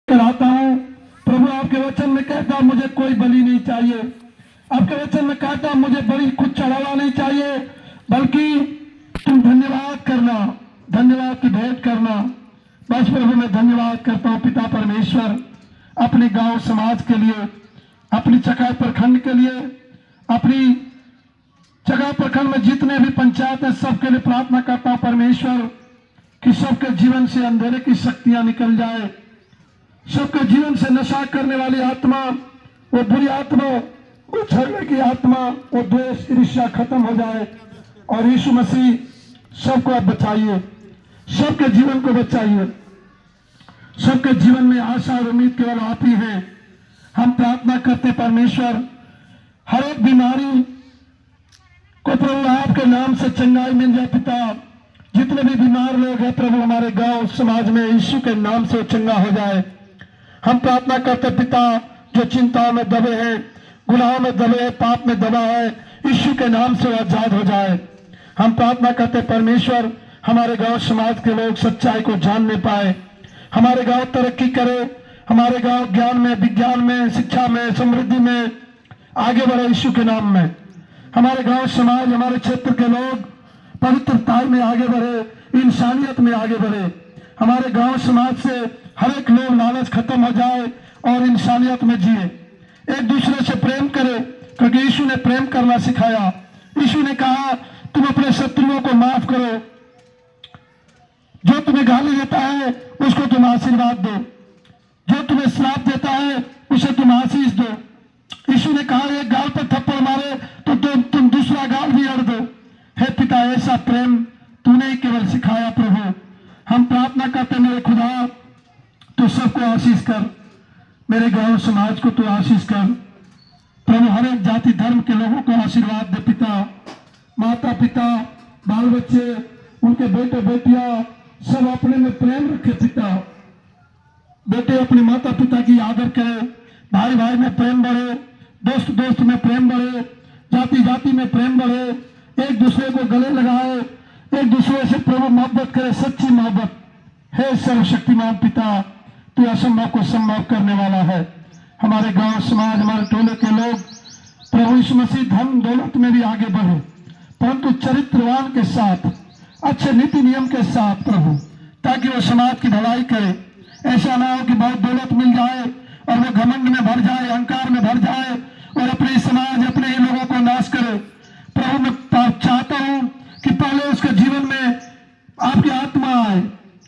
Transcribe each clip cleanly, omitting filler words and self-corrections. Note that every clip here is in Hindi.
कराता हूँ। प्रभु आपके वचन में कहता मुझे कोई बलि नहीं चाहिए, आपके वचन में कहता मुझे बलि खुद चढ़ावा नहीं चाहिए, बल्कि तुम धन्यवाद करना, धन्यवाद की भेंट करना। बस प्रभु मैं धन्यवाद करता हूँ पिता परमेश्वर, अपने गांव समाज के लिए, अपनी चकाई प्रखंड के लिए, अपनी चकाई प्रखंड में जितने भी पंचायत है सबके लिए प्रार्थना करता हूँ परमेश्वर कि सबके जीवन से अंधेरे की शक्तियां निकल जाए, सबके जीवन से नशा करने वाली आत्मा, वो बुरी आत्मा, वो झगड़े की आत्मा, वो द्वेष ईर्ष्या खत्म हो जाए और यीशु मसीह सबको आप बचाइए, सबके जीवन को बचाइए। सबके जीवन में आशा और उम्मीद केवल आप ही हैं। हम प्रार्थना करते परमेश्वर हर एक बीमारी को प्रभु आपके नाम से चंगाई मिल जाए पिता। जितने भी बीमार लोग हैं प्रभु हमारे गांव समाज में यीशु के नाम से चंगा हो जाए। हम प्रार्थना करते पिता जो चिंताओं में दबे हैं, गुनाहों में दबे हैं, पाप में दबा है, यीशु के नाम से आजाद हो जाए। हम प्रार्थना करते परमेश्वर हमारे गांव समाज के लोग सच्चाई को जानने पाए, हमारे गांव तरक्की करे, हमारे गांव ज्ञान में, विज्ञान में, शिक्षा में, समृद्धि में आगे बढ़े यीशु के नाम में। हमारे गांव समाज, हमारे क्षेत्र के लोग पवित्रता में आगे बढ़े, इंसानियत में आगे बढ़े। हमारे गांव समाज से हर एक लोग लालच खत्म हो जाए और इंसानियत में जिए, एक दूसरे से प्रेम करे, क्योंकि यीशु ने प्रेम करना सिखाया। यीशु ने कहा तुम अपने शत्रुओं को माफ करो, जो तुम्हें गाली देता है उसको तुम आशीर्वाद दो, जो तुम्हें श्राप देता है उसे तुम आशीष दो। यीशु ने कहा एक गाल पर थप्पड़ मारे तो तुम दूसरा गाल भी अड़ दो। हे पिता ऐसा प्रेम तूने ही केवल सिखाया प्रभु। हम प्रार्थना करते मेरे खुदा तो सबको आशीष कर, मेरे गांव समाज को तो आशीष कर प्रभु, हर एक जाति धर्म के लोगों को आशीर्वाद दे पिता। माता पिता, बाल बच्चे, उनके बेटे बेटियां सब अपने में प्रेम रखे पिता। बेटे अपने माता पिता की आदर करें, भाई भाई में प्रेम बढ़े, दोस्त दोस्त में प्रेम बढ़े, जाति जाति में प्रेम बढ़े, एक दूसरे को गले लगाए, एक दूसरे से प्रभु मोहब्बत करे, सच्ची मोहब्बत। हे सर्वशक्तिमान पिता तू असंभव को संभव करने वाला है। हमारे गांव समाज, हमारे टोले के लोग प्रभु यीशु मसीह धन दौलत में भी आगे बढ़े, परंतु चरित्रवान के साथ, अच्छे नीति नियम के साथ प्रभु, ताकि वो समाज की भलाई करे। ऐसा ना हो कि बहुत दौलत मिल जाए और वो घमंड में भर जाए, अहंकार में भर जाए और अपने समाज, अपने ही लोगों को नाश करे। प्रभु मैं चाहता हूं कि पहले उसके जीवन में आपकी आत्मा आए,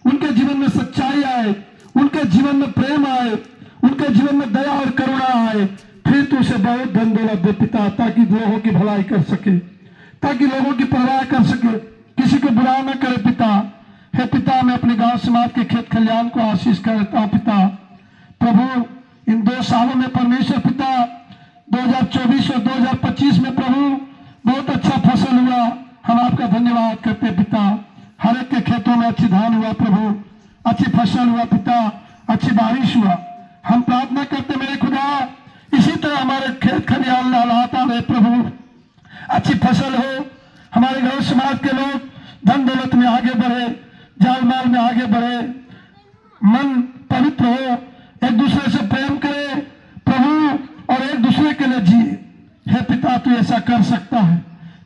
उनके जीवन में सच्चाई आए, उनके जीवन में प्रेम आए, उनके जीवन में दया और करुणा आए, फिर तू उसे बहुत धन दौलत दे पिता, ताकि लोगों की भलाई कर सके, ताकि लोगों की परवाह कर सके, किसी को बुरा न करे पिता। हे पिता मैं अपने गांव समाज के खेत खलियान को आशीष करता हूं पिता। प्रभु इन 2 सालों में परमेश्वर पिता 2024 और 2025 में प्रभु बहुत अच्छा फसल हुआ, हम आपका धन्यवाद करते पिता। हर एक के खेतों में अच्छी धान हुआ प्रभु, अच्छी फसल हुआ पिता, अच्छी बारिश हुआ। हम प्रार्थना करते मेरे खुदा इसी तरह हमारे खेत खलियान लहलहाता रहे प्रभु, अच्छी फसल हो, हमारे गांव समाज के लोग धन दौलत में आगे बढ़े, जाल माल में आगे बढ़े, मन पवित्र हो, एक दूसरे से प्रेम करे प्रभु और एक दूसरे के लिए जिए। हे पिता तू ऐसा कर सकता है,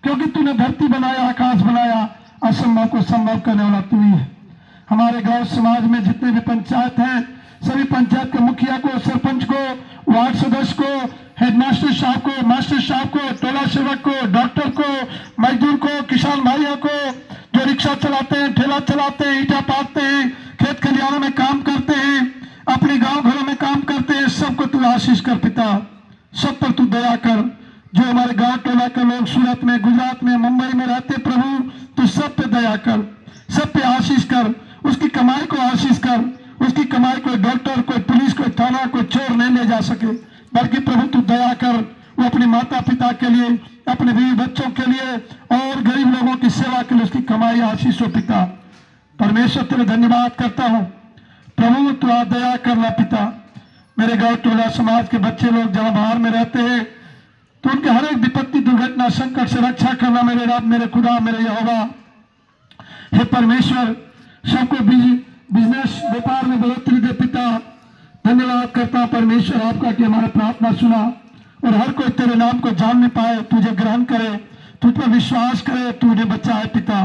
क्योंकि तूने धरती बनाया, आकाश बनाया, असंभव को संभव करने वाला तू ही है। हमारे गांव समाज में जितने भी पंचायत हैं, सभी पंचायत के मुखिया को, सरपंच को, वार्ड सदस्य को, हेडमास्टर साहब को, मास्टर साहब को, टोला सेवक को, डॉक्टर को, मजदूर को, किसान भाइयों को, जो रिक्शा चलाते हैं, ठेला चलाते हैं, ईंटा पाते हैं, खेत खलियानों में काम करते हैं, अपने गांव घरों में काम करते हैं, सबको तू आशीष कर पिता। सब पर तू दया कर। जो हमारे गांव टोला के लोग सूरत में, गुजरात में, मुंबई में रहते प्रभु, तू सब पे दया कर, सब पे आशीष कर, उसकी कमाई को आशीष कर। उसकी कमाई कोई डॉक्टर, कोई पुलिस, कोई थाना, कोई चोर नहीं ले जा सके, बल्कि प्रभु तू दया कर। वो अपने माता पिता के लिए, अपने बीवी बच्चों के लिए और गरीब लोगों की सेवा के लिए उसकी कमाई आशीष हो पिता। परमेश्वर तेरे धन्यवाद करता हूँ प्रभु, तू आ दया करना पिता। मेरे गांव टोला समाज के बच्चे लोग जहाँ बाहर में रहते हैं तो उनके हर एक विपत्ति, दुर्घटना, संकट से रक्षा करना मेरे रब, मेरे खुदा, मेरे यहोवा। हे परमेश्वर सबको बिजनेस व्यापार में बढ़ोतरी दे पिता। धन्यवाद करता हूं परमेश्वर आपका कि हमारा प्रार्थना सुना और हर कोई तेरे नाम को जानने पाए, तुझे ग्रहण करे, तुझ पर विश्वास करे, तूने बच्चा है पिता,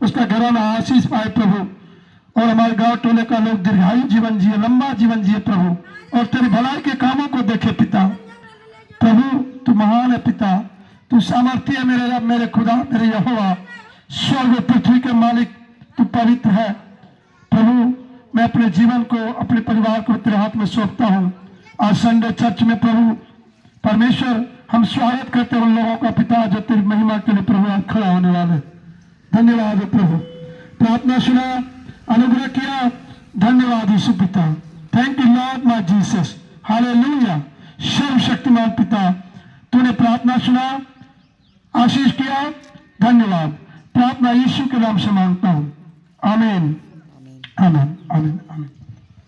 उसका घराना आशीष पाए प्रभु, और हमारे गांव टोले का लोग दीर्घायु जीवन जिए, लंबा जीवन जिए प्रभु, और तेरी भलाई के कामों को देखे पिता। प्रभु तू महान है पिता, तू सामर्थ्य है मेरे रब, मेरे खुदा, मेरे यहोवा, स्वर्ग पृथ्वी के मालिक, तू पवित्र है प्रभु। मैं अपने जीवन को, अपने परिवार को तेरे हाथ में सौंपता हूँ। आज संडे चर्च में प्रभु परमेश्वर हम स्वागत करते हैं उन लोगों का पिता जो तेरी महिमा के लिए प्रभु आज खड़ा होने वाले। धन्यवाद है प्रभु, प्रार्थना सुना, अनुग्रह किया, धन्यवाद यीशु पिता। Thank you Lord my Jesus, hallelujah. सर्वशक्तिमान पिता, तूने प्रार्थना सुना, आशीष किया, धन्यवाद। प्रार्थना यीशु के नाम से मांगता हूँ, आमीन आमीन आमीन आमीन।